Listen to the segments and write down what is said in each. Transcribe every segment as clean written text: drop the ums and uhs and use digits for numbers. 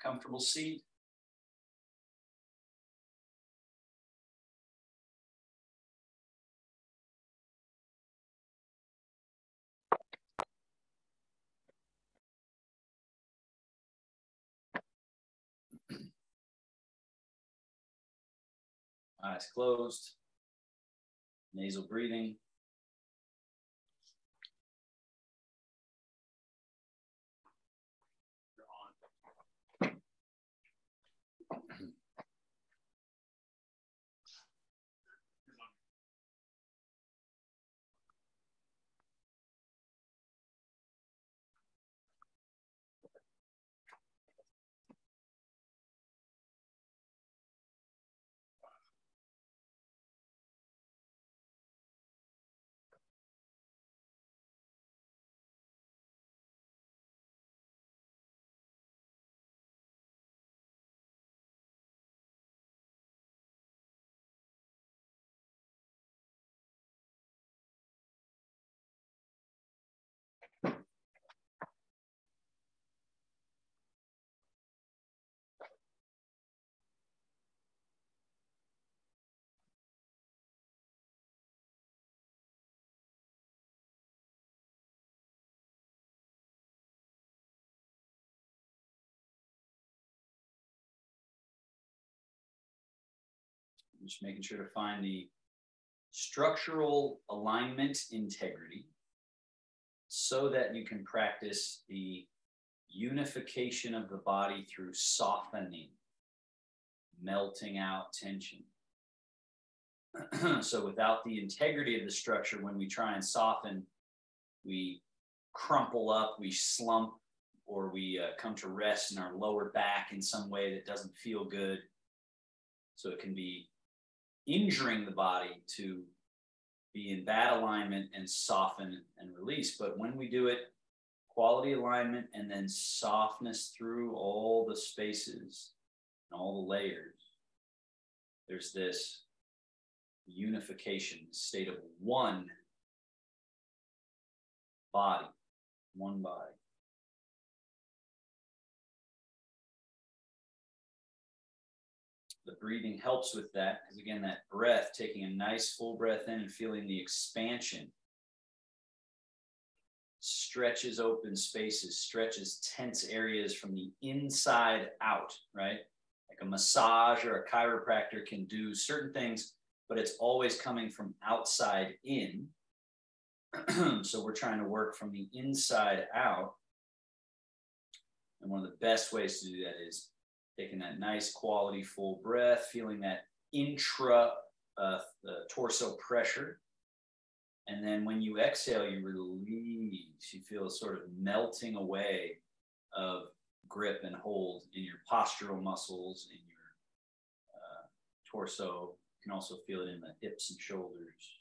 comfortable seat. Eyes closed, nasal breathing. Just making sure to find the structural alignment integrity so that you can practice the unification of the body through softening, melting out tension. So without the integrity of the structure, when we try and soften, we crumple up, we slump, or we come to rest in our lower back in some way that doesn't feel good. So it can be injuring the body to be in bad alignment and soften and release. But when we do it, quality alignment and then softness through all the spaces and all the layers, there's this unification, state of one body, one body. The breathing helps with that because, again, that breath, taking a nice full breath in and feeling the expansion, stretches open spaces, stretches tense areas from the inside out, right? Like a massage or a chiropractor can do certain things, but it's always coming from outside in. So we're trying to work from the inside out. And one of the best ways to do that is taking that nice quality full breath, feeling that intra torso pressure. And then when you exhale, you release. You feel a sort of melting away of grip and hold in your postural muscles, in your torso. You can also feel it in the hips and shoulders.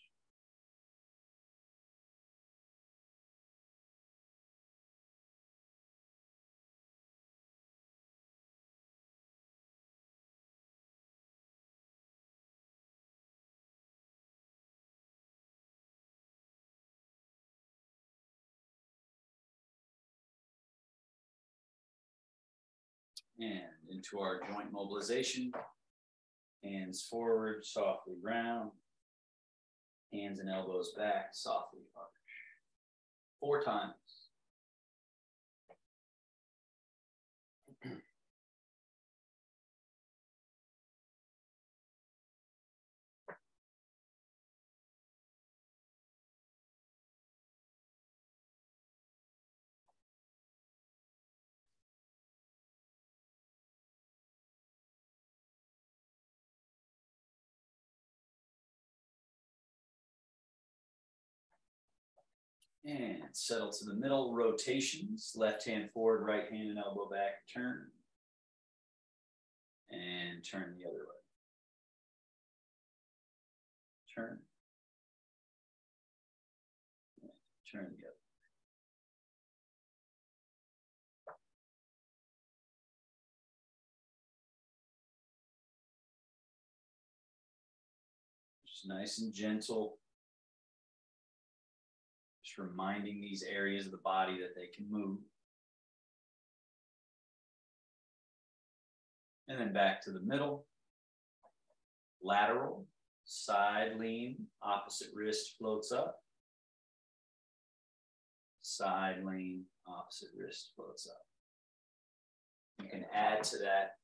And into our joint mobilization. Hands forward, softly round. Hands and elbows back, softly arch. 4 times. And settle to the middle, rotations. Left hand forward, right hand and elbow back, turn. And turn the other way. Turn. And turn the other way. Just nice and gentle. Just reminding these areas of the body that they can move. And then back to the middle. Lateral, side lean, opposite wrist floats up. Side lean, opposite wrist floats up. You can add to that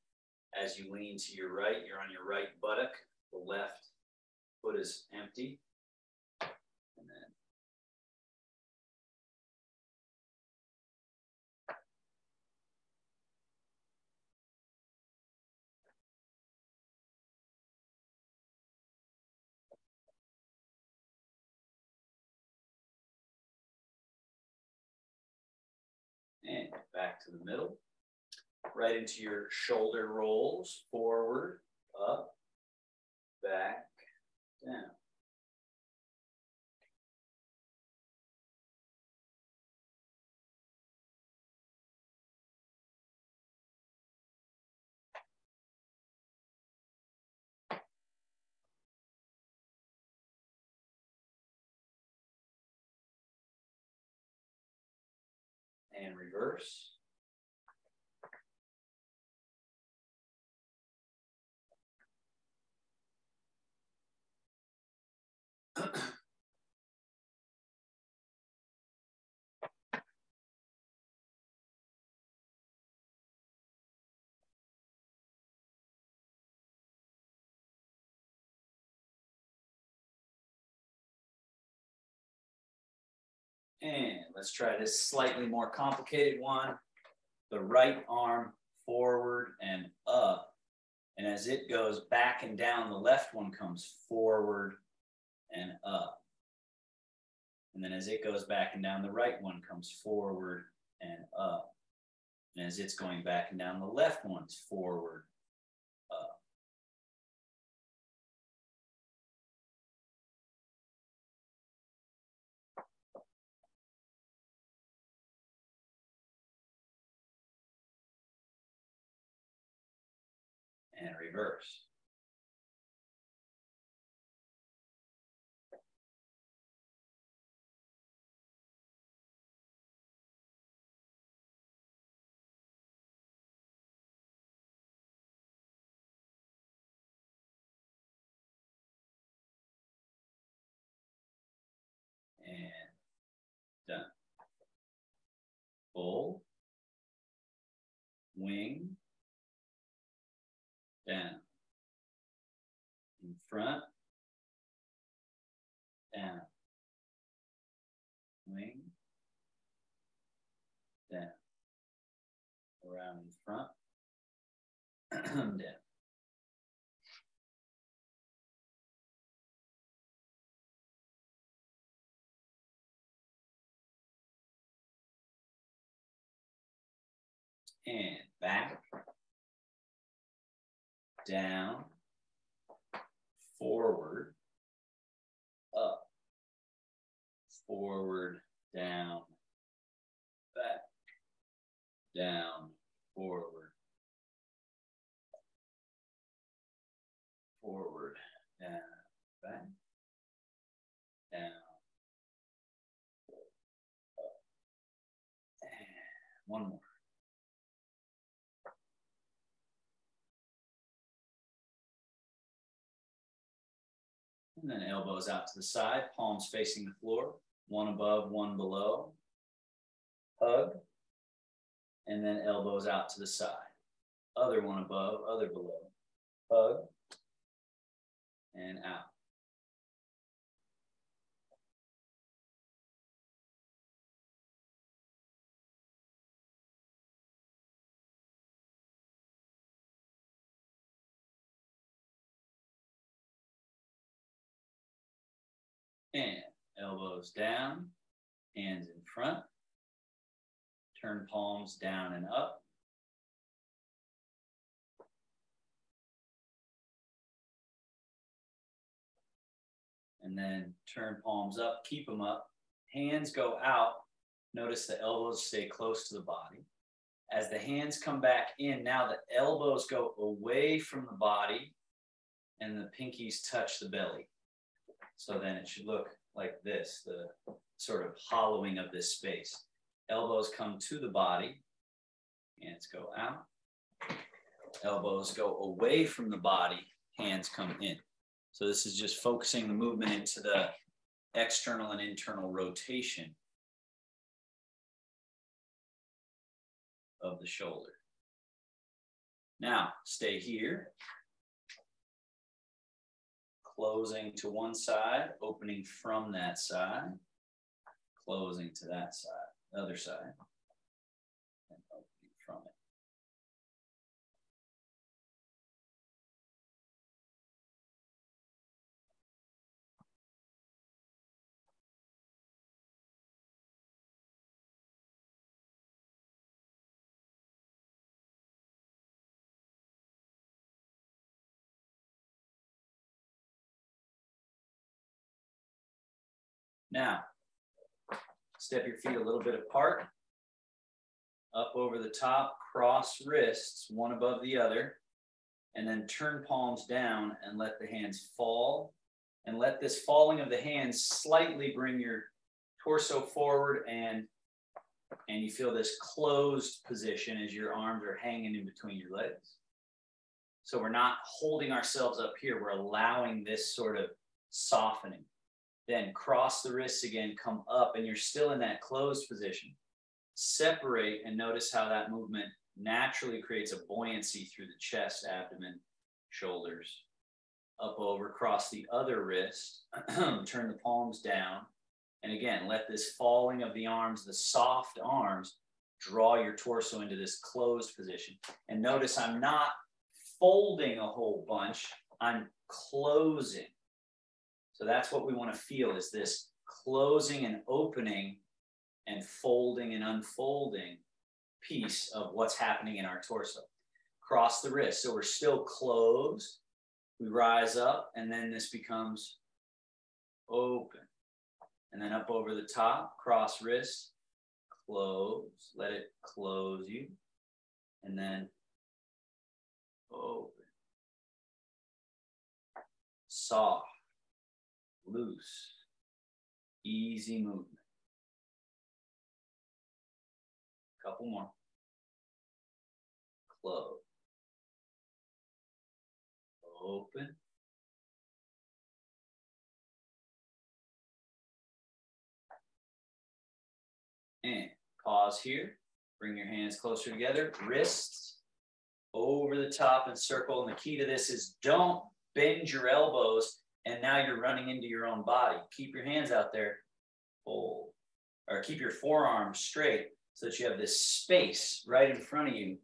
as you lean to your right. You're on your right buttock. The left foot is empty. And then and back to the middle. Right into your shoulder rolls, forward, up, back, down. And reverse. And let's try this slightly more complicated one. The right arm forward and up. And as it goes back and down, the left one comes forward and up. And then as it goes back and down, the right one comes forward and up. And as it's going back and down, the left one's forward, up. And reverse. And done. Full, wing, down, in front, down, wing, down, around in front, down. And back, down, forward, up, forward, down, back, down, forward, forward, down, back, down, up. And one more. And then elbows out to the side, palms facing the floor, one above, one below. Hug. And then elbows out to the side. Other one above, other below. Hug. And out. And elbows down, hands in front. Turn palms down and up. And then turn palms up, keep them up. Hands go out. Notice the elbows stay close to the body. As the hands come back in, now the elbows go away from the body and the pinkies touch the belly. So then it should look like this, the sort of hollowing of this space. Elbows come to the body, hands go out. Elbows go away from the body, hands come in. So this is just focusing the movement into the external and internal rotation of the shoulder. Now, stay here. Closing to one side, opening from that side, closing to that side, the other side, and opening from it. Now, step your feet a little bit apart, up over the top, cross wrists, one above the other, and then turn palms down and let the hands fall. And let this falling of the hands slightly bring your torso forward, and you feel this closed position as your arms are hanging in between your legs. So we're not holding ourselves up here, we're allowing this sort of softening. Then cross the wrists again, come up, and you're still in that closed position. Separate and notice how that movement naturally creates a buoyancy through the chest, abdomen, shoulders. Up over, cross the other wrist, turn the palms down. And again, let this falling of the arms, the soft arms, draw your torso into this closed position. And notice I'm not folding a whole bunch, I'm closing. So that's what we want to feel, is this closing and opening and folding and unfolding piece of what's happening in our torso. Cross the wrist. So we're still closed. We rise up, and then this becomes open. And then up over the top, cross wrist, close. Let it close you. And then open. Soft. Loose, easy movement. Couple more. Close. Open. And pause here. Bring your hands closer together. Wrists over the top and circle. And the key to this is don't bend your elbows, and now you're running into your own body. Keep your hands out there. Fold. Or keep your forearms straight so that you have this space right in front of you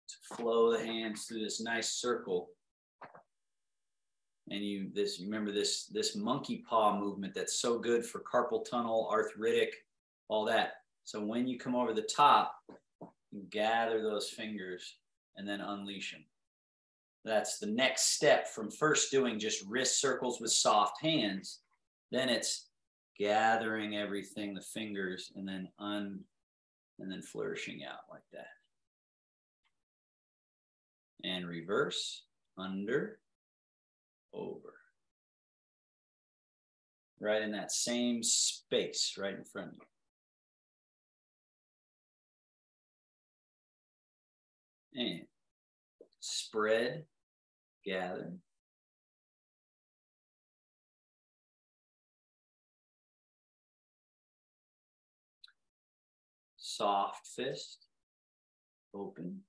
to flow the hands through this nice circle. And you remember this monkey paw movement that's so good for carpal tunnel, arthritic, all that. So when you come over the top, you gather those fingers and then unleash them. That's the next step from first doing just wrist circles with soft hands. Then it's gathering everything, the fingers, and then flourishing out like that. And reverse, under, over. Right in that same space right in front of you. And spread, gather. Soft fist, open.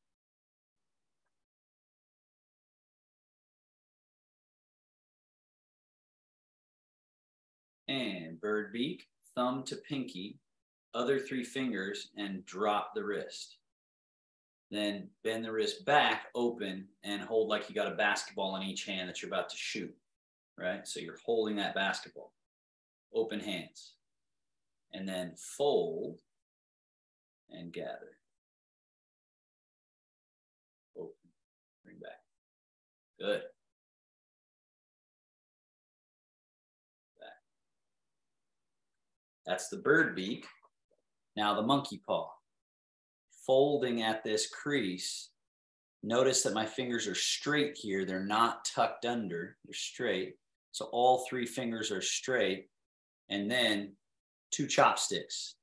And bird beak, thumb to pinky, other three fingers, and drop the wrist. Then bend the wrist back, open, and hold like you got a basketball in each hand that you're about to shoot, right? So you're holding that basketball. Open hands. And then fold and gather. Open, bring back. Good. Back. That's the bird beak. Now the monkey paw. Folding at this crease, notice that my fingers are straight here. They're not tucked under, they're straight. So all three fingers are straight. And then two chopsticks.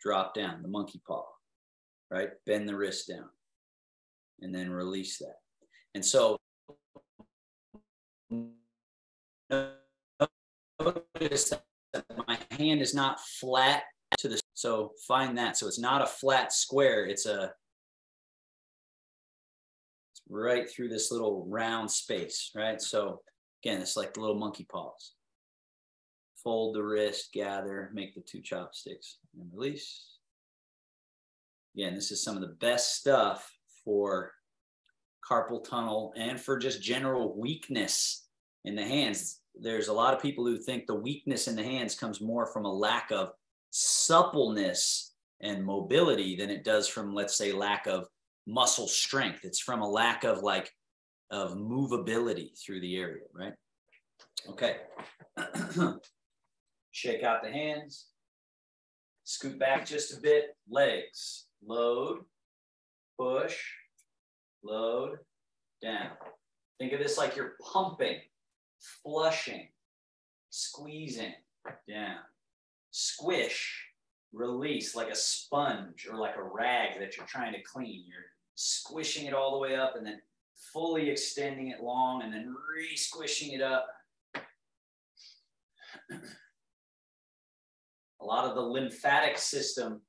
Drop down, the monkey paw. right? Bend the wrist down and then release that. And so notice that my hand is not flat to the, so find that. So it's not a flat square. It's right through this little round space, right? So again, it's like the little monkey paws. Fold the wrist, gather, make the 2 chopsticks, and release. Again, this is some of the best stuff for carpal tunnel and for just general weakness in the hands. There's a lot of people who think the weakness in the hands comes more from a lack of suppleness and mobility than it does from, let's say, lack of muscle strength. It's from a lack of of movability through the area, right? Okay. Shake out the hands. Scoot back just a bit. Legs. Load. Push. Load. Down. Think of this like you're pumping, flushing, squeezing. Down. Squish. Release like a sponge or like a rag that you're trying to clean. You're squishing it all the way up and then fully extending it long and then re-squishing it up. A lot of the lymphatic system,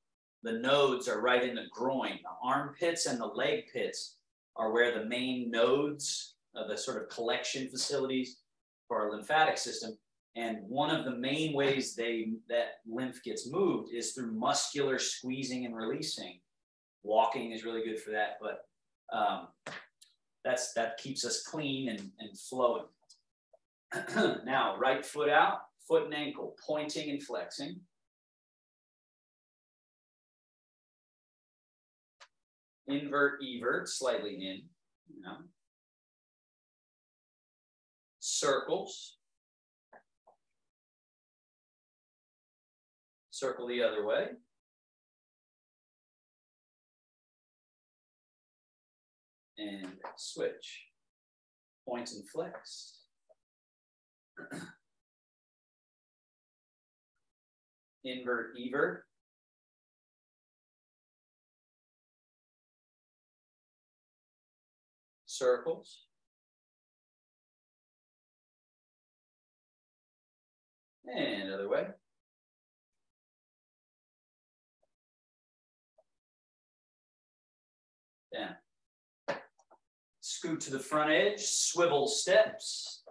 the nodes are right in the groin. The armpits and the leg pits are where the main nodes of the sort of collection facilities for our lymphatic system. And one of the main ways that lymph gets moved is through muscular squeezing and releasing. Walking is really good for that, but that keeps us clean and flowing. Now, right foot out, foot and ankle, pointing and flexing. Invert, evert, slightly in. Circles. Circle the other way. And switch. Point and flex. Invert, evert. Circles. And other way. Down. Scoot to the front edge, swivel steps.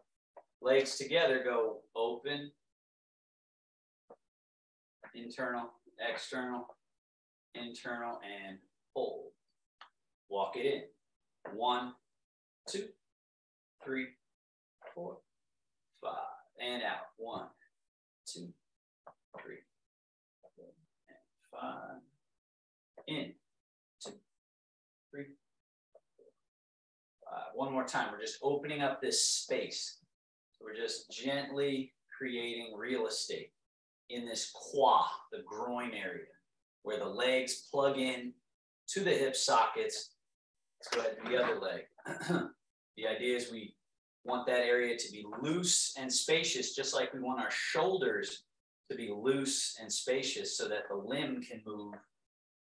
Legs together, go open, internal, external, internal, and hold. Walk it in. 1, 2, 3, 4, 5. And out. 1, 2, 3, 4, and 5. In. 2, 3, 4, 5. One more time. We're just opening up this space. So we're just gently creating real estate in this quad, the groin area, where the legs plug in to the hip sockets. Let's go ahead and do the other leg. The idea is we want that area to be loose and spacious, just like we want our shoulders to be loose and spacious so that the limb can move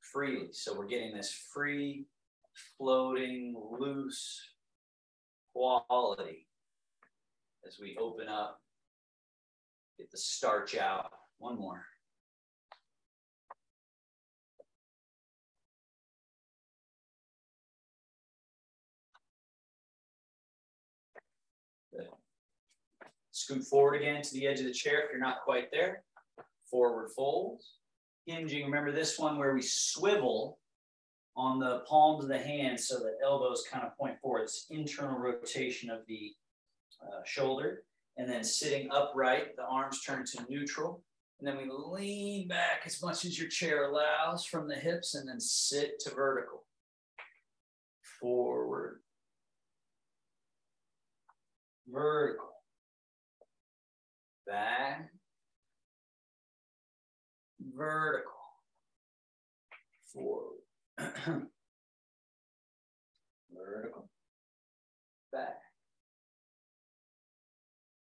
freely. So we're getting this free, floating, loose quality as we open up, get the starch out. One more. Good. Scoot forward again to the edge of the chair if you're not quite there. Forward folds. Hinging, remember this one where we swivel on the palms of the hands so the elbows kind of point forward. It's internal rotation of the shoulder. And then sitting upright, the arms turn to neutral. And then we lean back as much as your chair allows from the hips and then sit to vertical. Forward. Vertical. Back. Vertical. Forward. Vertical. Back.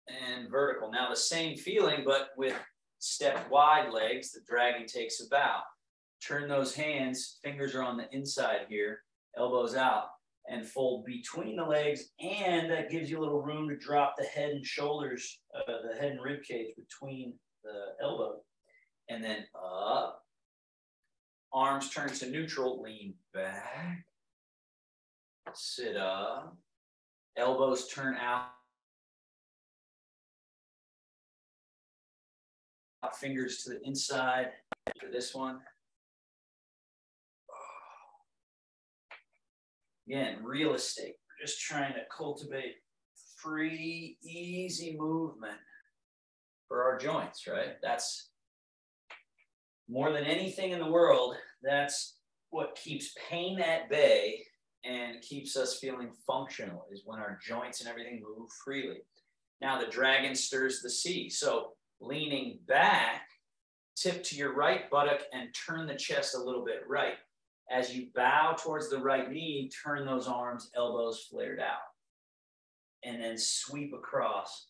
And vertical. Now the same feeling, but with step wide legs, the dragon takes a bow. turn those hands, fingers are on the inside here, elbows out, and fold between the legs, and that gives you a little room to drop the head and shoulders, the head and rib cage between the elbow, and then up. Arms turn to neutral, lean back, sit up, elbows turn out, fingers to the inside for this one. Again, real estate. We're just trying to cultivate free, easy movement for our joints, right? That's more than anything in the world, that's what keeps pain at bay and keeps us feeling functional, is when our joints and everything move freely. Now the dragon stirs the sea. So leaning back, tip to your right buttock and turn the chest a little bit right. As you bow towards the right knee, turn those arms, elbows flared out. And then sweep across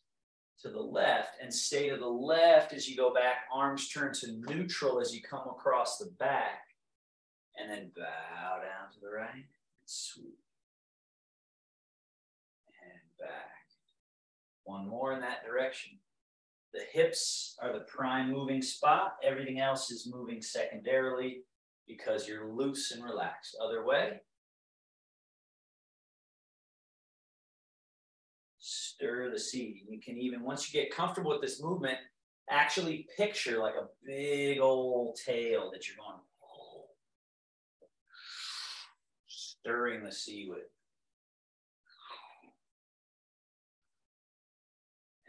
to the left and stay to the left as you go back. Arms turn to neutral as you come across the back. And then bow down to the right and sweep. And back. One more in that direction. The hips are the prime moving spot. Everything else is moving secondarily because you're loose and relaxed. Other way. Stir the sea. You can even, once you get comfortable with this movement, actually picture like a big old tail that you're going, stirring the sea with.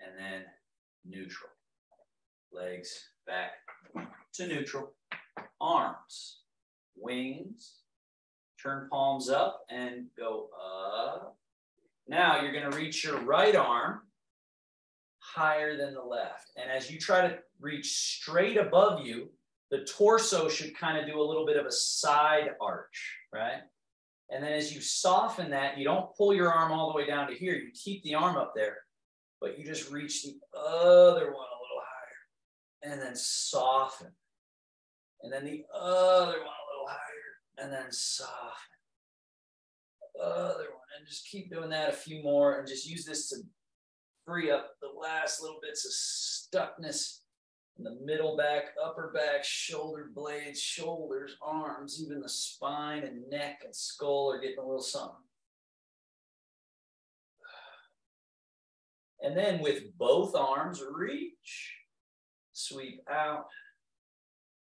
And then neutral. Legs back to neutral. Arms, wings, turn palms up and go up. Now you're going to reach your right arm higher than the left. And as you try to reach straight above you, the torso should kind of do a little bit of a side arch, right? And then as you soften that, you don't pull your arm all the way down to here. You keep the arm up there, but you just reach the other one a little higher. And then soften. And then the other one a little higher. And then soften. Other one. And just keep doing that a few more, and just use this to free up the last little bits of stuckness in the middle back, upper back, shoulder blades, shoulders, arms, even the spine and neck and skull are getting a little something. And then with both arms, reach, sweep out,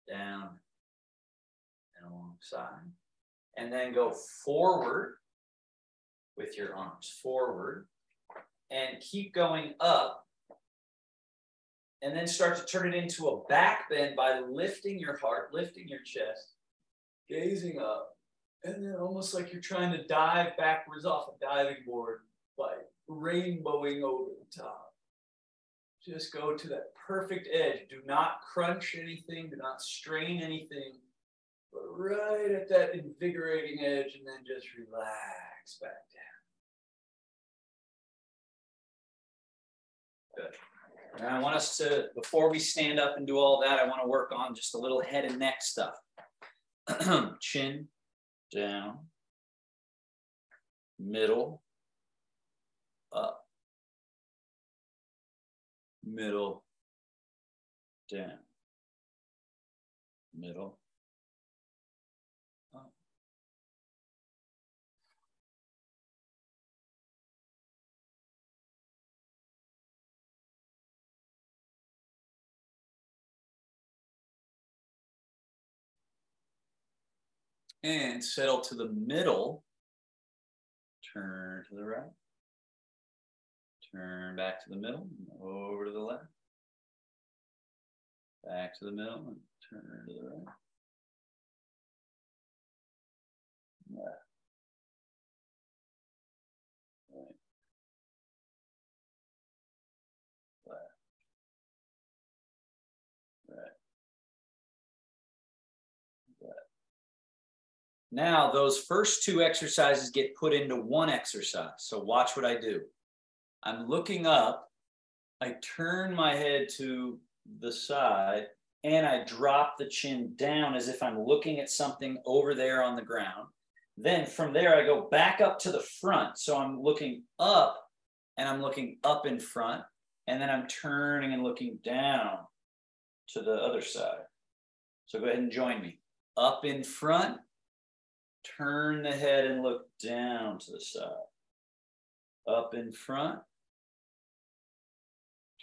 down, and alongside. And then go forward with your arms forward and keep going up, and then start to turn it into a back bend by lifting your heart, lifting your chest, gazing up, and then almost like you're trying to dive backwards off a diving board by rainbowing over the top. Just go to that perfect edge. Do not crunch anything, do not strain anything, but right at that invigorating edge, and then just relax back down. Good. And I want us to, before we stand up and do all that, I want to work on just a little head and neck stuff. Chin down, middle, up, middle, down, middle, up. And settle to the middle, turn to the right, turn back to the middle, over to the left, back to the middle, and turn to the right, left, right, left, right, left. Now, those first two exercises get put into one exercise. So watch what I do. I'm looking up. I turn my head to the side, and I drop the chin down as if I'm looking at something over there on the ground. Then from there, I go back up to the front. So I'm looking up and I'm looking up in front. And then I'm turning and looking down to the other side. So go ahead and join me. Up in front, turn the head and look down to the side. Up in front,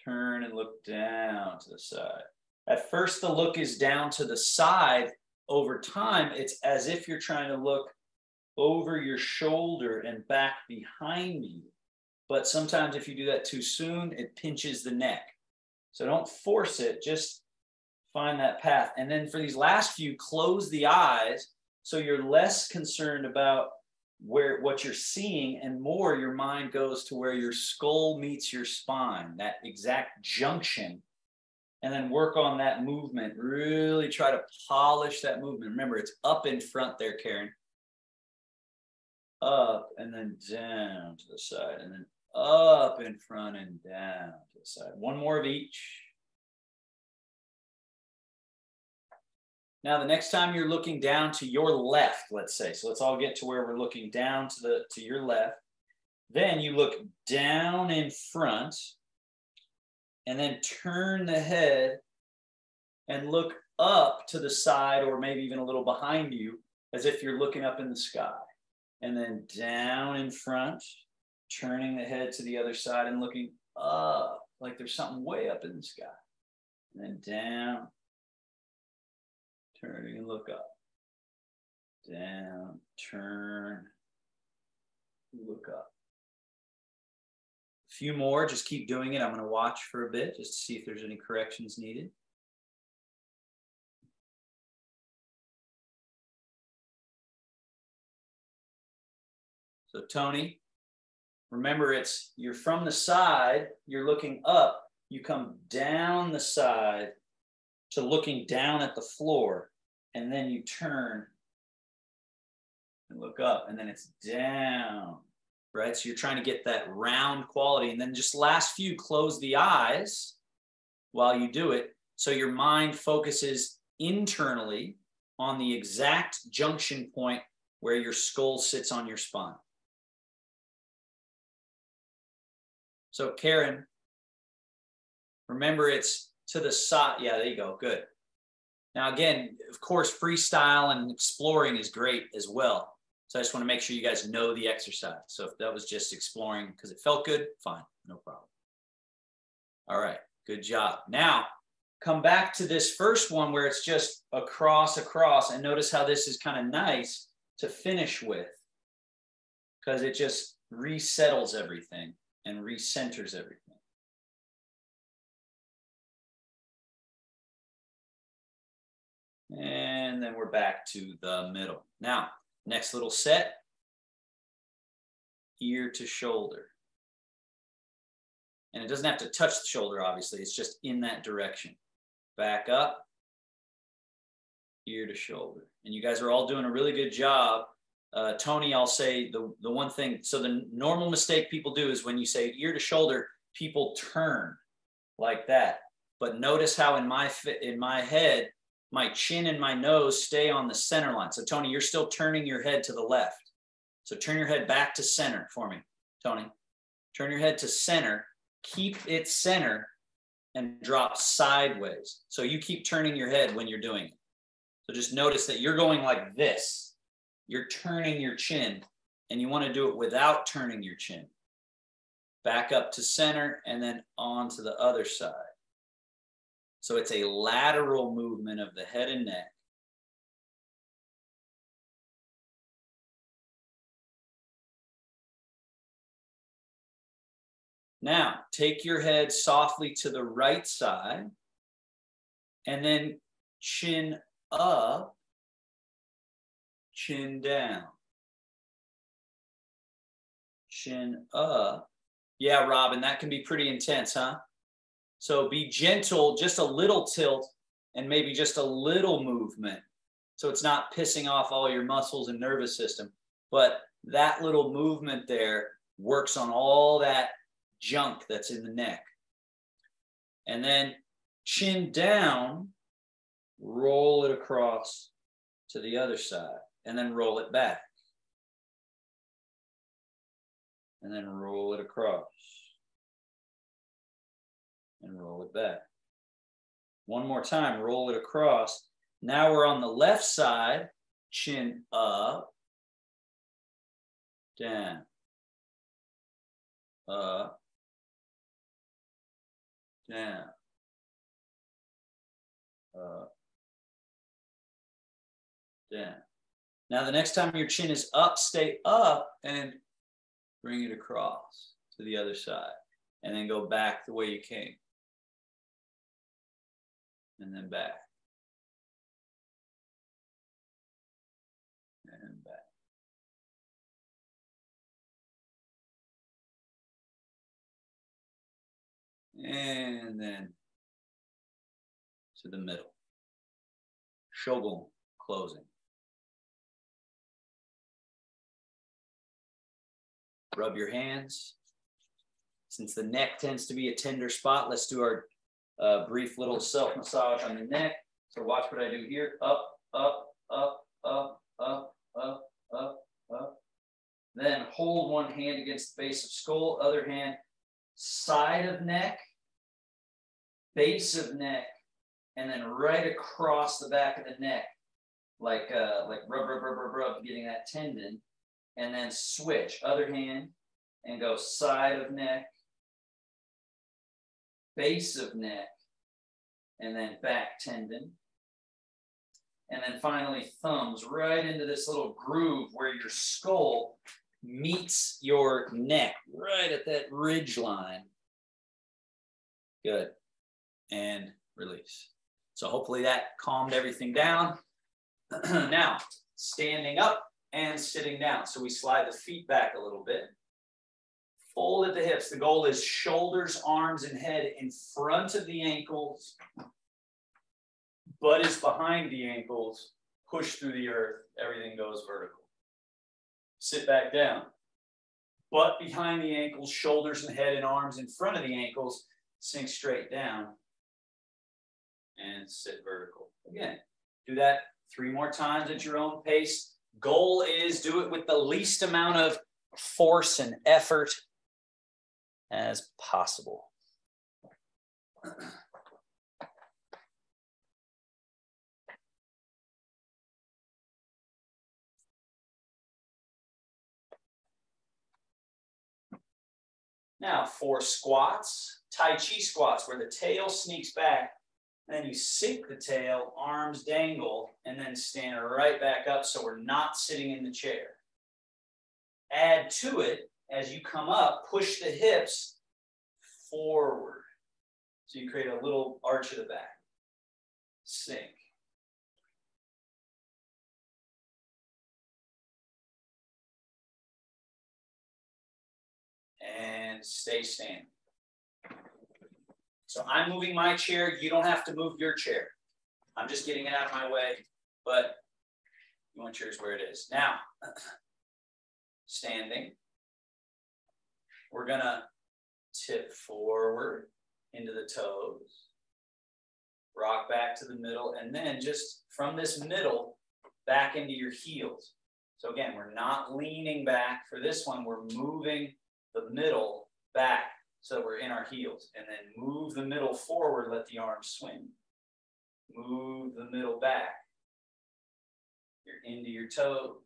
turn and look down to the side. At first, the look is down to the side. Over time, it's as if you're trying to look over your shoulder and back behind you. But sometimes if you do that too soon, it pinches the neck. So don't force it, just find that path. And then for these last few, close the eyes so you're less concerned about what you're seeing and more your mind goes to where your skull meets your spine, that exact junction. And then work on that movement. Really try to polish that movement. Remember, it's up in front there, Karen. Up and then down to the side. And then up in front and down to the side. One more of each. Now, the next time you're looking down to your left, let's say, so let's all get to where we're looking down to your left. Then you look down in front and then turn the head and look up to the side or maybe even a little behind you as if you're looking up in the sky. And then down in front, turning the head to the other side and looking up like there's something way up in the sky. And then down, turning and look up. Down, turn, look up. A few more, just keep doing it. I'm going to watch for a bit just to see if there's any corrections needed. So Tony, remember you're from the side, you're looking up, you come down the side to looking down at the floor, and then you turn and look up, and then it's down, right? So you're trying to get that round quality, and then just last few, close the eyes while you do it, so your mind focuses internally on the exact junction point where your skull sits on your spine. So Karen, remember it's to the side. Yeah, there you go. Good. Now, again, of course, freestyle and exploring is great as well. So I just want to make sure you guys know the exercise. So if that was just exploring because it felt good, fine, no problem. All right, good job. Now, come back to this first one where it's just across, and notice how this is kind of nice to finish with because it just resettles everything and recenters everything. And then we're back to the middle. Now, next little set, ear to shoulder. And it doesn't have to touch the shoulder, obviously. It's just in that direction. Back up, ear to shoulder. And you guys are all doing a really good job. Tony, I'll say the one thing. So the normal mistake people do is when you say ear to shoulder, people turn like that. But notice how in my head, my chin and my nose stay on the center line. So Tony, you're still turning your head to the left. So turn your head back to center for me, Tony. Turn your head to center, keep it center, and drop sideways. So you keep turning your head when you're doing it. So just notice that you're going like this. You're turning your chin, and you want to do it without turning your chin. Back up to center, and then on to the other side. So it's a lateral movement of the head and neck. Now, take your head softly to the right side, and then chin up, chin down. Chin up. Yeah, Robin, that can be pretty intense, huh? So be gentle, just a little tilt, and maybe just a little movement. So it's not pissing off all your muscles and nervous system. But that little movement there works on all that junk that's in the neck. And then chin down, roll it across to the other side, and then roll it back. And then roll it across. And roll it back. One more time, roll it across. Now we're on the left side, chin up, down, up, down, up, down. Now the next time your chin is up, stay up and bring it across to the other side. And then go back the way you came. And then back. And back. And then to the middle. Shogun closing. Rub your hands. Since the neck tends to be a tender spot, let's do our brief little self-massage on the neck. So watch what I do here. Up, up, up, up, up, up, up, up. Then hold one hand against the base of skull, other hand side of neck, base of neck, and then right across the back of the neck, like rub, rub, rub, rub, rub, getting that tendon. And then switch, other hand, and go side of neck, base of neck, and then back tendon. And then finally thumbs right into this little groove where your skull meets your neck, right at that ridge line. Good. And release. So hopefully that calmed everything down. Now, standing up and sitting down. So we slide the feet back a little bit. Fold at the hips. The goal is shoulders, arms, and head in front of the ankles. Butt is behind the ankles. Push through the earth. Everything goes vertical. Sit back down. Butt behind the ankles, shoulders and head and arms in front of the ankles. Sink straight down. And sit vertical. Again, do that 3 more times at your own pace. Goal is do it with the least amount of force and effort as possible. Now for squats, Tai Chi squats, where the tail sneaks back, and then you sink the tail, arms dangle, and then stand right back up so we're not sitting in the chair. Add to it, as you come up, push the hips forward. So you create a little arch of the back. Sink. And stay standing. So I'm moving my chair. You don't have to move your chair. I'm just getting it out of my way, but you want yours where it is. Now, standing. We're gonna tip forward into the toes. Rock back to the middle, and then just from this middle, back into your heels. So again, we're not leaning back. For this one, we're moving the middle back. So we're in our heels, and then move the middle forward, let the arms swing. Move the middle back. You're into your toes.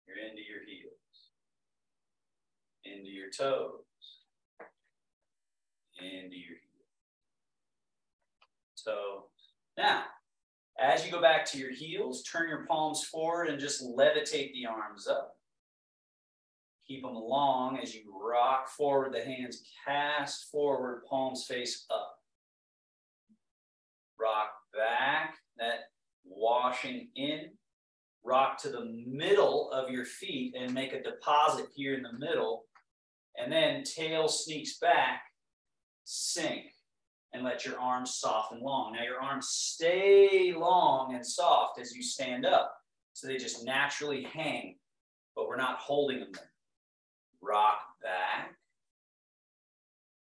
You're into your heels. Into your toes. Into your heels. Toes. Now, as you go back to your heels, turn your palms forward and just levitate the arms up. Keep them long as you rock forward, the hands cast forward, palms face up. Rock back, that washing in. Rock to the middle of your feet and make a deposit here in the middle. And then tail sneaks back, sink, and let your arms soften long. Now your arms stay long and soft as you stand up. So they just naturally hang, but we're not holding them there. Rock back,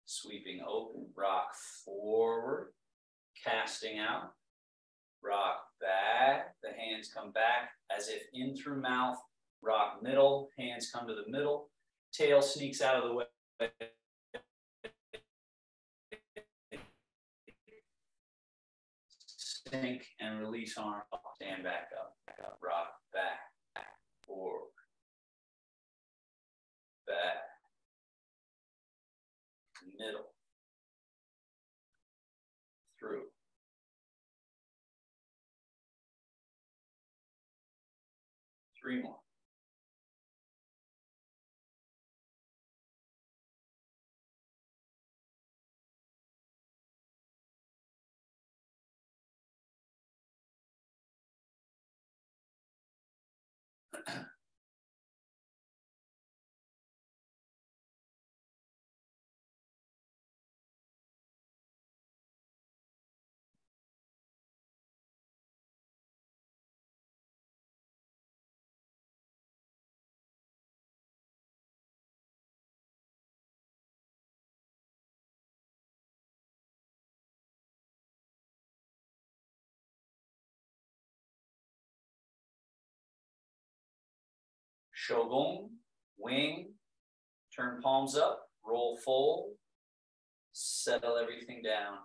sweeping open, rock forward, casting out, rock back, the hands come back as if in through mouth, rock middle, hands come to the middle, tail sneaks out of the way. Sink and release arm, stand back up, rock back, forward, back, middle, through. Three more. Shogun, wing, turn palms up, roll fold, settle everything down.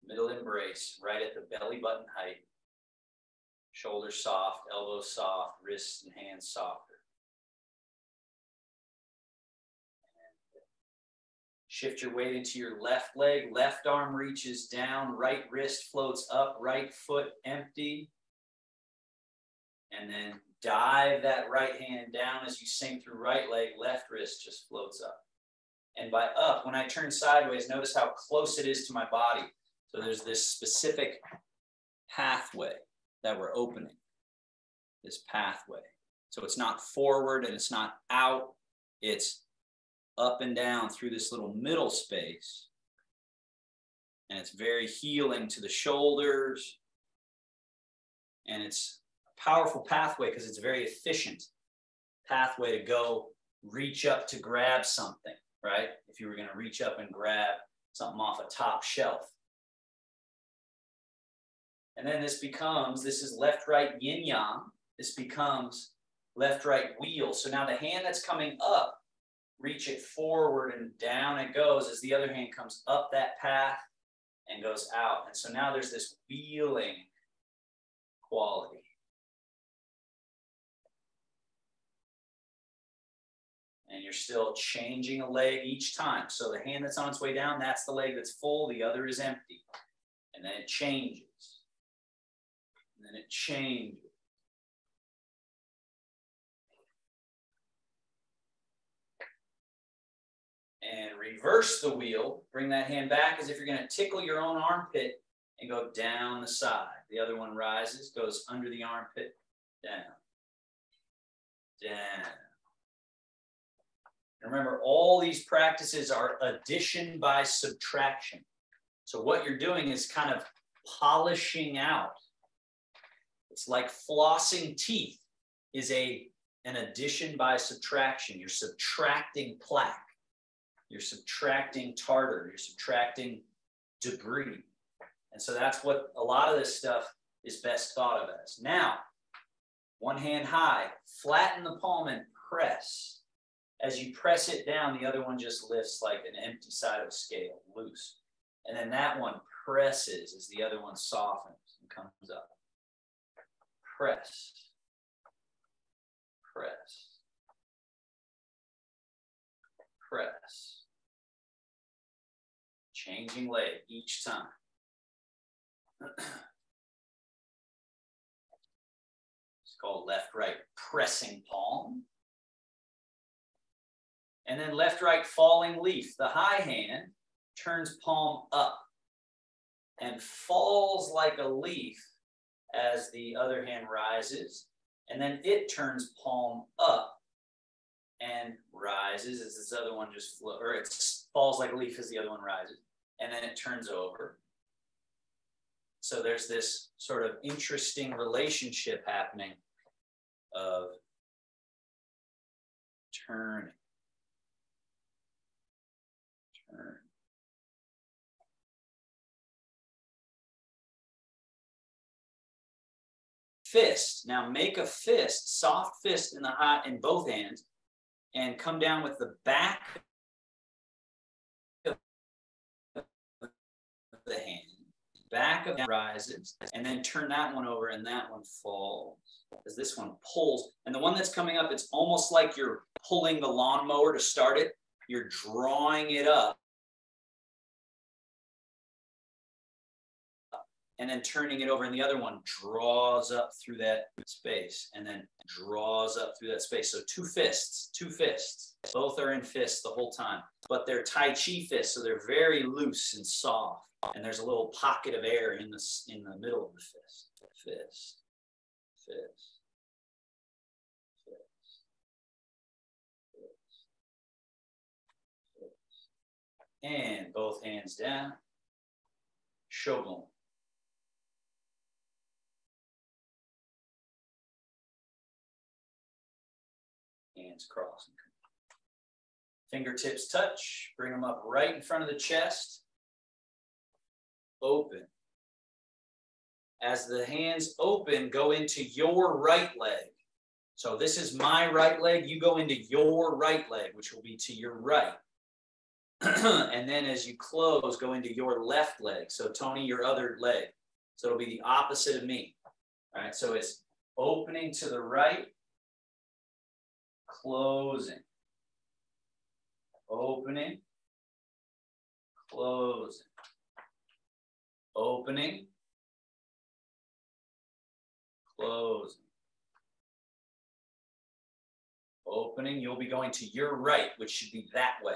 Middle embrace, right at the belly button height. Shoulders soft, elbows soft, wrists and hands softer. Shift your weight into your left leg, left arm reaches down, right wrist floats up, right foot empty. And then dive that right hand down as you sink through right leg, left wrist just floats up. And by up, when I turn sideways, notice how close it is to my body. So there's this specific pathway that we're opening, this pathway. So it's not forward and it's not out, it's up and down through this little middle space. And it's very healing to the shoulders. And it's a powerful pathway because it's a very efficient pathway to go reach up to grab something, right? If you were going to reach up and grab something off a top shelf. And then this is left, right, yin yang. This becomes left, right wheel. So now the hand that's coming up, reach it forward and down it goes as the other hand comes up that path and goes out. And so now there's this wheeling quality. And you're still changing a leg each time. So the hand that's on its way down, that's the leg that's full, the other is empty. And then it changes. And then it changes. And reverse the wheel. Bring that hand back as if you're going to tickle your own armpit and go down the side. The other one rises, goes under the armpit, down, down. And remember, all these practices are addition by subtraction. So what you're doing is kind of polishing out. It's like flossing teeth is an addition by subtraction. You're subtracting plaque. You're subtracting tartar. You're subtracting debris. And so that's what a lot of this stuff is best thought of as. Now, one hand high, flatten the palm and press. As you press it down, the other one just lifts like an empty side of a scale, loose. And then that one presses as the other one softens and comes up. Press. Press. Press. Changing leg each time. It's called left-right pressing palm. And then left-right falling leaf. The high hand turns palm up and falls like a leaf as the other hand rises. And then it turns palm up and rises as this other one just flows, or it falls like a leaf as the other one rises. And then it turns over. So there's this sort of interesting relationship happening of turning. Turn. fist. Now make a fist, soft fist in both hands, and come down with the back of the hand. Back of it rises, and then turn that one over, and that one falls. As this one pulls, and the one that's coming up, it's almost like you're pulling the lawnmower to start it. You're drawing it up, and then turning it over, and the other one draws up through that space, and then draws up through that space. So two fists. Both are in fists the whole time, but they're Tai Chi fists, so they're very loose and soft. And there's a little pocket of air in the middle of the fist. Fist. And both hands down. Shogun. Hands crossing. Fingertips touch. Bring them up right in front of the chest. Open. As the hands open, go into your right leg. So this is my right leg. You go into your right leg, which will be to your right. And then as you close, go into your left leg. So Tony, your other leg. So it'll be the opposite of me. All right, so it's opening to the right, closing, opening, closing, opening, closing, opening. You'll be going to your right, which should be that way.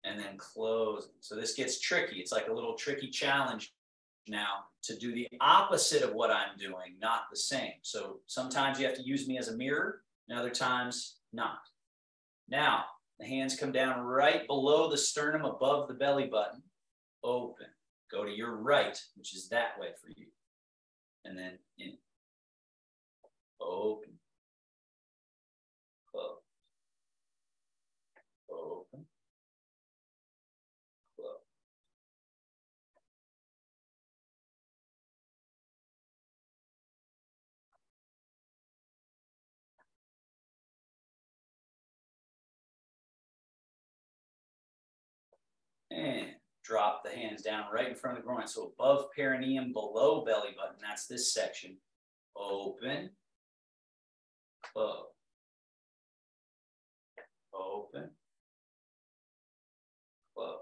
And then closing. So this gets tricky. It's like a little tricky challenge now to do the opposite of what I'm doing, not the same. So sometimes you have to use me as a mirror, and other times not. Now, the hands come down right below the sternum, above the belly button. Open. Go to your right, which is that way for you. And then in. Open. Close. Open. Close. And drop the hands down right in front of the groin. So above perineum, below belly button. That's this section. Open. Close. Open. Close.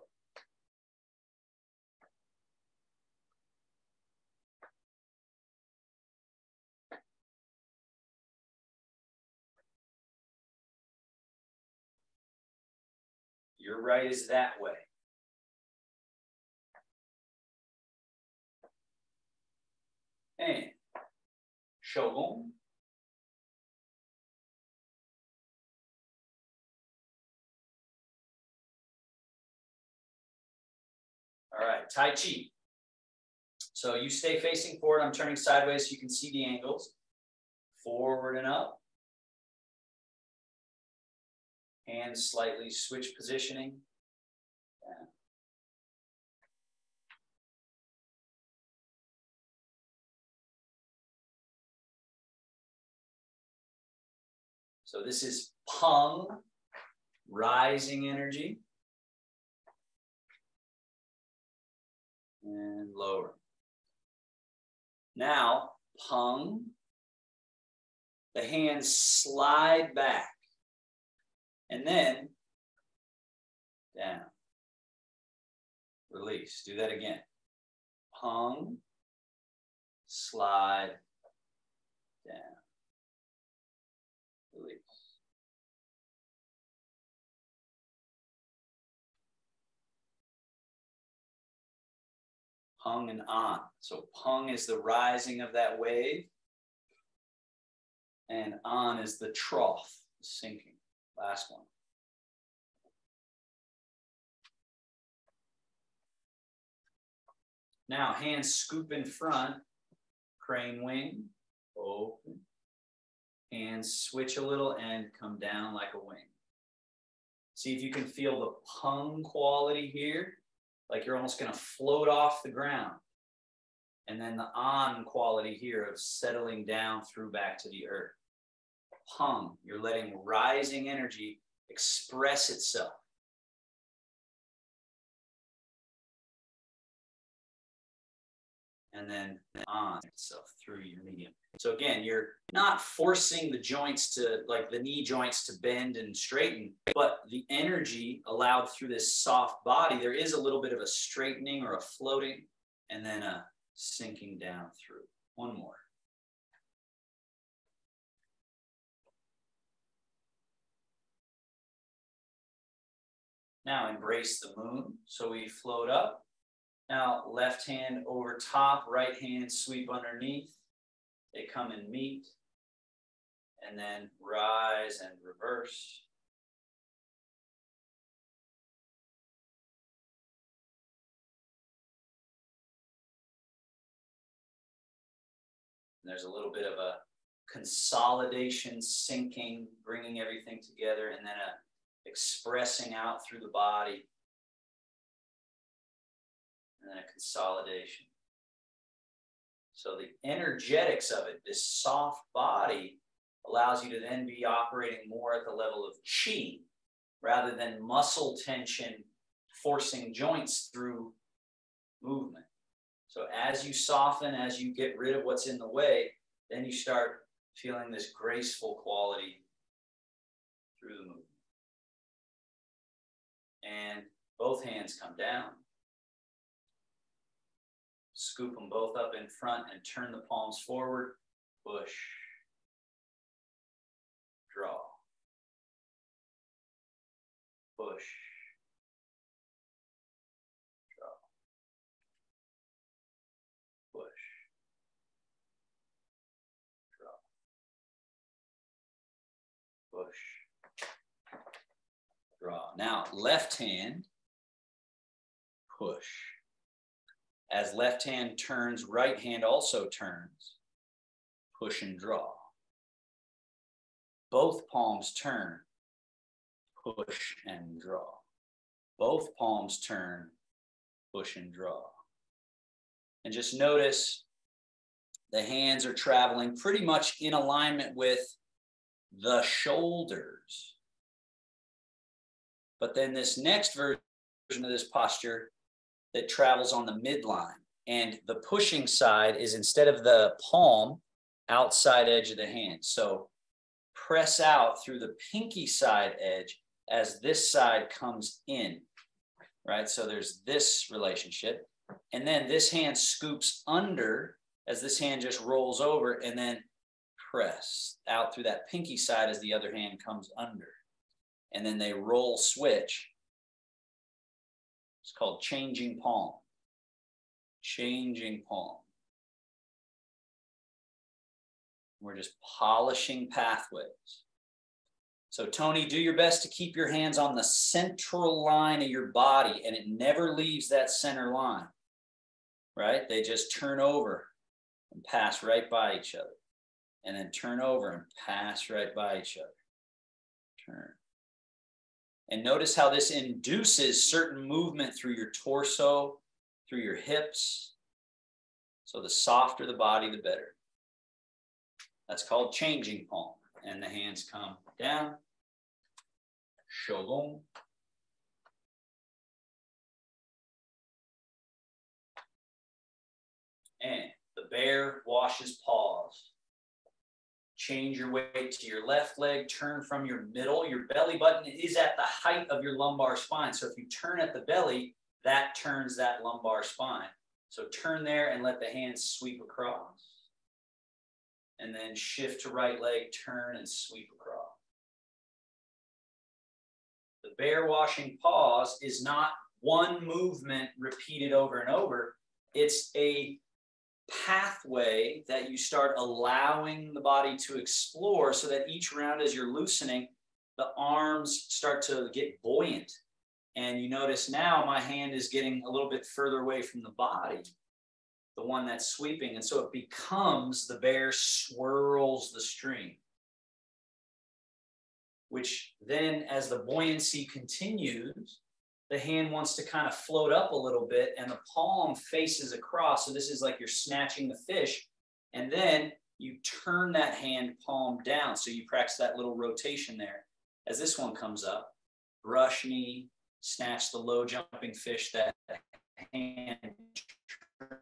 Your right is that way. And Shogun. All right, Tai Chi. So you stay facing forward. I'm turning sideways so you can see the angles. Forward and up. Hands slightly switch positioning. Down. So this is Pung, rising energy. And lower. Now, Pung, the hands slide back. And then down. Release. Do that again. Pung, slide down. Release. Pung and on. So pung is the rising of that wave, and on is the trough, the sinking. Last one. Now hands scoop in front, crane wing, open. Hands switch a little and come down like a wing. See if you can feel the pung quality here. Like you're almost going to float off the ground. And then the on quality here of settling down through back to the earth. Hung, you're letting rising energy express itself. And then on itself through your medium. So again, you're not forcing the joints to, like the knee joints to bend and straighten, but the energy allowed through this soft body, there is a little bit of a straightening or a floating, and then a sinking down through. One more. Now embrace the moon. So we float up. Now left hand over top, right hand sweep underneath. They come and meet. And then rise and reverse. And there's a little bit of a consolidation, sinking, bringing everything together, and then a expressing out through the body, and then a consolidation. So the energetics of it, this soft body, allows you to then be operating more at the level of chi, rather than muscle tension forcing joints through movement. So as you soften, as you get rid of what's in the way, then you start feeling this graceful quality through the movement. And both hands come down. Scoop them both up in front and turn the palms forward. Push. Draw. Push. Draw. Push. Draw. Push. Draw. Now, left hand, push. As left hand turns, right hand also turns. Push and draw. Both palms turn. Push and draw. Both palms turn. Push and draw. And just notice the hands are traveling pretty much in alignment with the shoulders. But then this next version of this posture that travels on the midline, and the pushing side is instead of the palm, outside edge of the hand. So press out through the pinky side edge as this side comes in, right? So there's this relationship. And then this hand scoops under as this hand just rolls over, and then press out through that pinky side as the other hand comes under. And then they roll switch. It's called changing palm. Changing palm. We're just polishing pathways. So Tony, do your best to keep your hands on the central line of your body, and it never leaves that center line, right? They just turn over and pass right by each other, and then turn over and pass right by each other. Turn. And notice how this induces certain movement through your torso, through your hips. So the softer the body, the better. That's called changing palm. And the hands come down. Shogun. And the bear washes paws. Change your weight to your left leg, turn from your middle. Your belly button is at the height of your lumbar spine. So if you turn at the belly, that turns that lumbar spine. So turn there and let the hands sweep across. And then shift to right leg, turn and sweep across. The bear washing paws is not one movement repeated over and over. It's a pathway that you start allowing the body to explore, so that each round as you're loosening, the arms start to get buoyant. And you notice now my hand is getting a little bit further away from the body, the one that's sweeping. And so it becomes the bear swirls the stream, which then as the buoyancy continues, the hand wants to kind of float up a little bit and the palm faces across. So this is like you're snatching the fish. And then you turn that hand palm down. So you practice that little rotation there. As this one comes up, brush knee, snatch the low jumping fish. That hand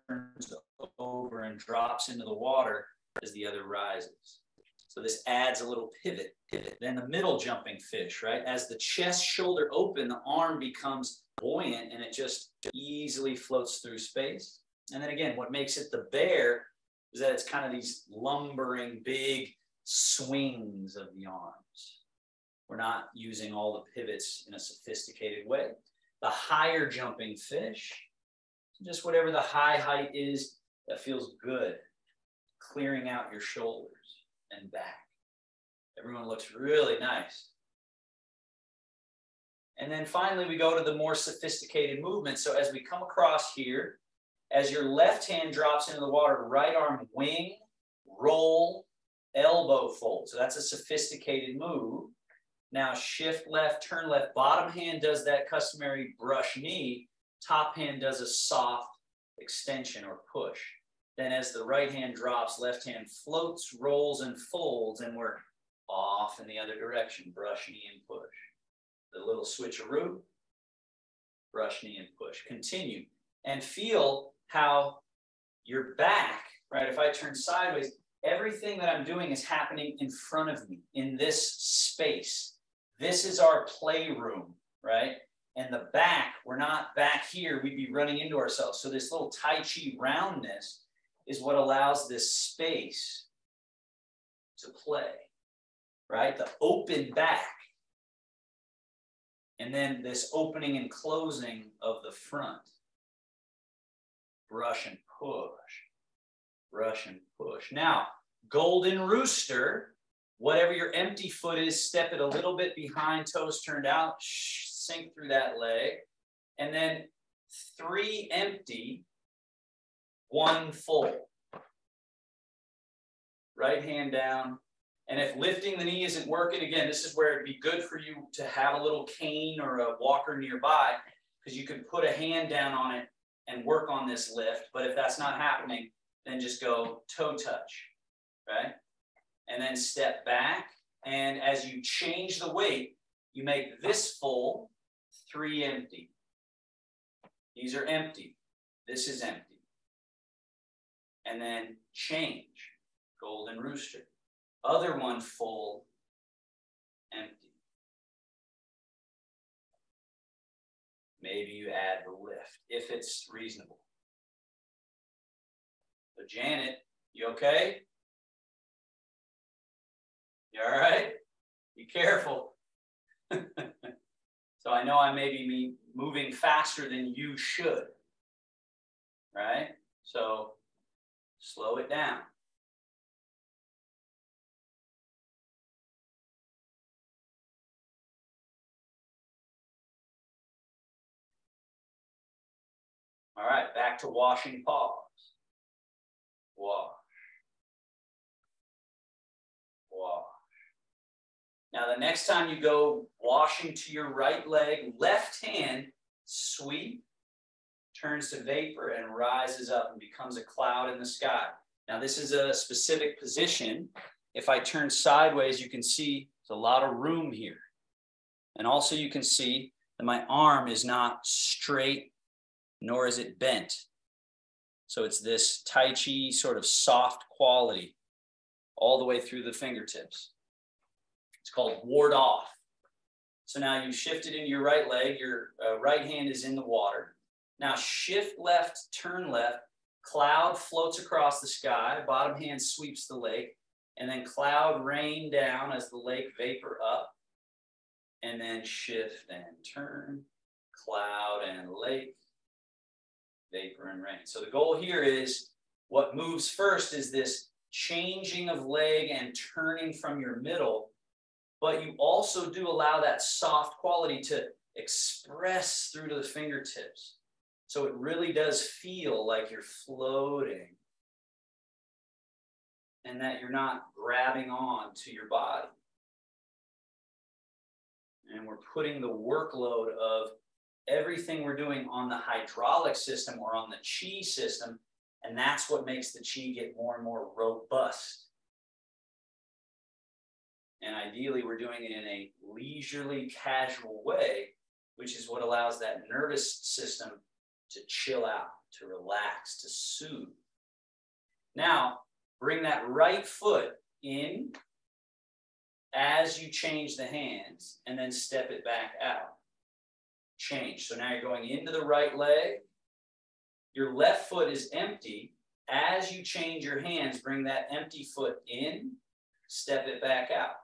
turns over and drops into the water as the other rises. So this adds a little pivot. Then the middle jumping fish, right? As the chest shoulder open, the arm becomes buoyant and it just easily floats through space. And then again, what makes it the bear is that it's kind of these lumbering big swings of the arms. We're not using all the pivots in a sophisticated way. The higher jumping fish, just whatever the high height is that feels good, clearing out your shoulders and back. Everyone looks really nice. And then finally, we go to the more sophisticated movement. So as we come across here, as your left hand drops into the water, right arm wing, roll, elbow fold. So that's a sophisticated move. Now shift left, turn left. Bottom hand does that customary brush knee. Top hand does a soft extension or push. Then as the right hand drops, left hand floats, rolls, and folds, and we're off in the other direction. Brush, knee, and push. The little switcheroo, brush, knee, and push. Continue. And feel how your back, right? If I turn sideways, everything that I'm doing is happening in front of me, in this space. This is our playroom, right? And the back, we're not back here. We'd be running into ourselves. So this little Tai Chi roundness is what allows this space to play, right? The open back. And then this opening and closing of the front. Brush and push. Brush and push. Now, golden rooster, whatever your empty foot is, step it a little bit behind, toes turned out, sink through that leg. And then 3 empty, 1 full. Right hand down. And if lifting the knee isn't working, again, this is where it'd be good for you to have a little cane or a walker nearby, because you can put a hand down on it and work on this lift. But if that's not happening, then just go toe touch, right? And then step back. And as you change the weight, you make this full, 3 empty. These are empty. This is empty. And then change, golden rooster. Other one full, empty. Maybe you add the lift, if it's reasonable. So Janet, you okay? You all right? Be careful. So I know I may be moving faster than you should, right? So slow it down. All right, back to washing paws. Wash. Wash. Now the next time you go washing to your right leg, left hand, sweep, turns to vapor and rises up and becomes a cloud in the sky. Now this is a specific position. If I turn sideways, you can see there's a lot of room here. And also you can see that my arm is not straight, nor is it bent. So it's this Tai Chi sort of soft quality all the way through the fingertips. It's called ward off. So now you shifted into your right leg, your right hand is in the water. Now shift left, turn left, cloud floats across the sky, bottom hand sweeps the lake, and then cloud rain down as the lake vapor up, and then shift and turn, cloud and lake, vapor and rain. So the goal here is what moves first is this changing of leg and turning from your middle, but you also do allow that soft quality to express through to the fingertips. So it really does feel like you're floating and that you're not grabbing on to your body. And we're putting the workload of everything we're doing on the hydraulic system or on the chi system, and that's what makes the chi get more and more robust. And ideally, we're doing it in a leisurely, casual way, which is what allows that nervous system to chill out, to relax, to soothe. Now, bring that right foot in as you change the hands, and then step it back out. Change. So now you're going into the right leg. Your left foot is empty. As you change your hands, bring that empty foot in, step it back out.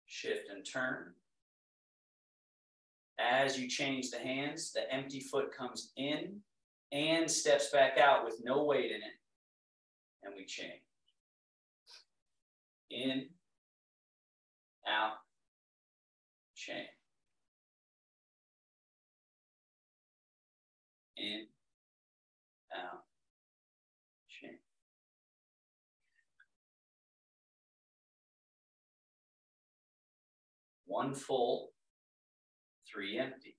Shift and turn. As you change the hands, the empty foot comes in and steps back out with no weight in it. And we change. In, out, change. In, out, change. One full, 3 empty.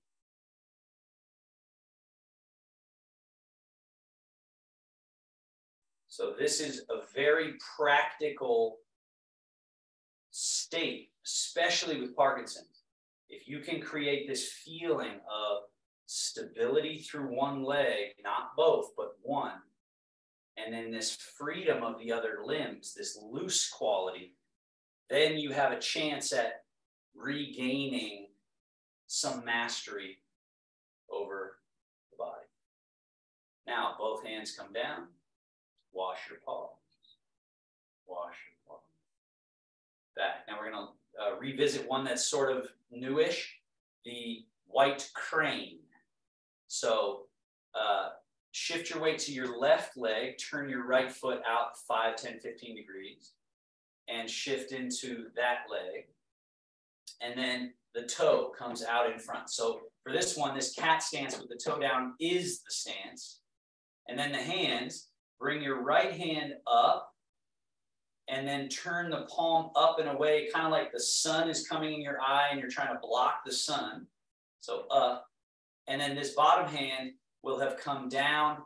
So this is a very practical state, especially with Parkinson's. If you can create this feeling of stability through one leg, not both, but one, and then this freedom of the other limbs, this loose quality, then you have a chance at regaining some mastery over the body. Now, both hands come down. Wash your palms. Wash your palms. Back. Now we're going to revisit one that's sort of newish, the white crane. So shift your weight to your left leg, turn your right foot out 5, 10, 15 degrees, and shift into that leg. And then the toe comes out in front. So for this one, this cat stance with the toe down is the stance. And then the hands, bring your right hand up and then turn the palm up and away, kind of like the sun is coming in your eye and you're trying to block the sun. So up. And then this bottom hand will have come down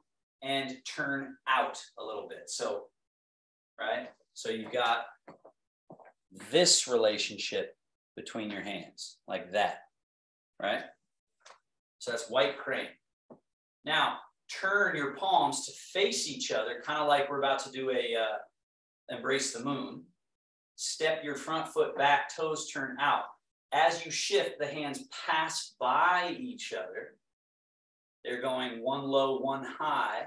and turn out a little bit. So, right? So you've got this relationship between your hands, like that, right? So that's white crane. Now, turn your palms to face each other, kind of like we're about to do a embrace the moon. Step your front foot back, toes turn out. As you shift, the hands pass by each other. They're going one low, one high.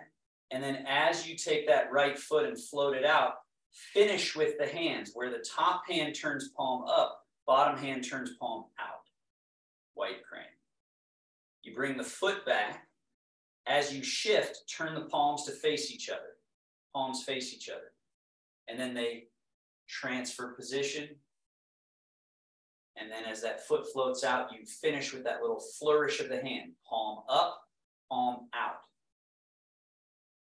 And then as you take that right foot and float it out, finish with the hands, where the top hand turns palm up, bottom hand turns palm out. White crane. You bring the foot back. As you shift, turn the palms to face each other. Palms face each other. And then they transfer position. And then as that foot floats out, you finish with that little flourish of the hand. Palm up, palm out.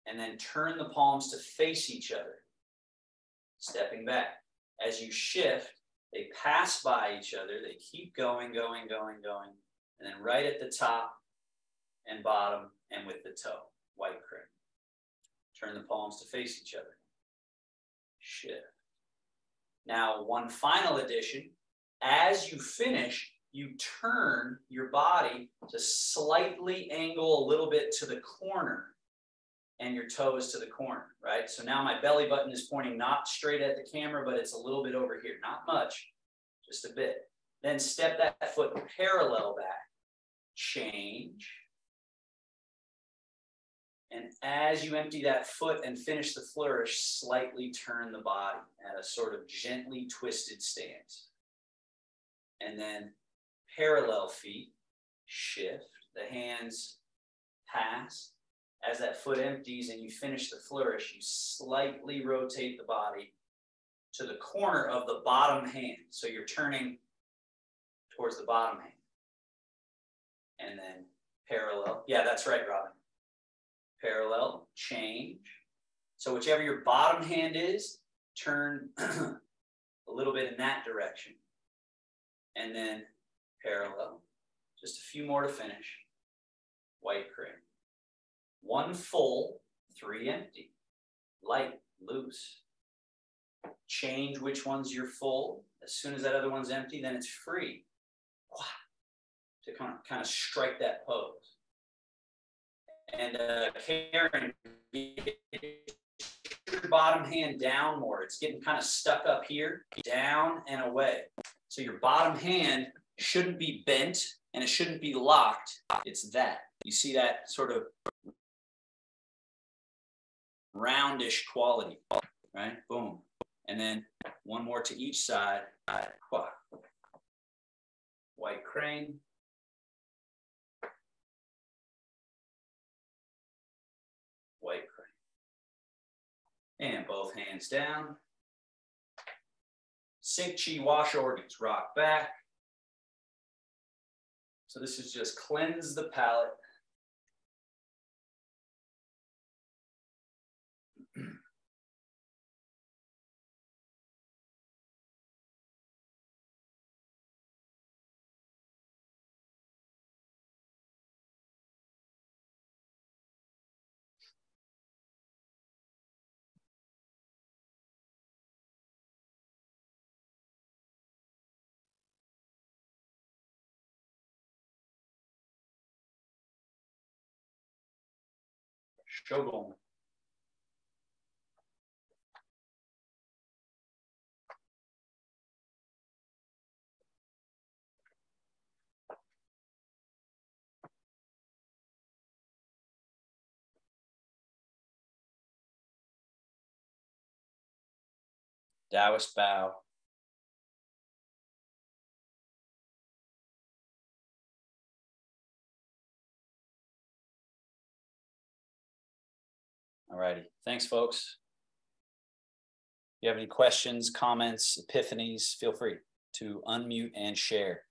And then turn the palms to face each other. Stepping back. As you shift, they pass by each other. They keep going, going, going, going. And then right at the top and bottom and with the toe. White crane. Turn the palms to face each other. Shift. Now, one final addition. As you finish, you turn your body to slightly angle a little bit to the corner and your toe is to the corner, right? So now my belly button is pointing not straight at the camera, but it's a little bit over here. Not much, just a bit. Then step that foot parallel back. Change. And as you empty that foot and finish the flourish, slightly turn the body at a sort of gently twisted stance. And then parallel feet, shift, the hands pass. As that foot empties and you finish the flourish, you slightly rotate the body to the corner of the bottom hand. So you're turning towards the bottom hand. And then parallel. Yeah, that's right, Robin. Parallel, change. So whichever your bottom hand is, turn a little bit in that direction. And then parallel, Just a few more to finish. White crane. 1 full, 3 empty. Light, loose. Change which one's your full. As soon as that other one's empty, then it's free. To kind of strike that pose. And Karen, get your bottom hand down more. It's getting kind of stuck up here, down and away. So your bottom hand shouldn't be bent and it shouldn't be locked. It's that. You see that sort of roundish quality, right? Boom. And then one more to each side. White crane. White crane. And both hands down. Sink chi, wash organs, rock back. So this is just cleanse the palate. Shogun. Taoist bow. All righty. Thanks, folks. If you have any questions, comments, epiphanies, feel free to unmute and share.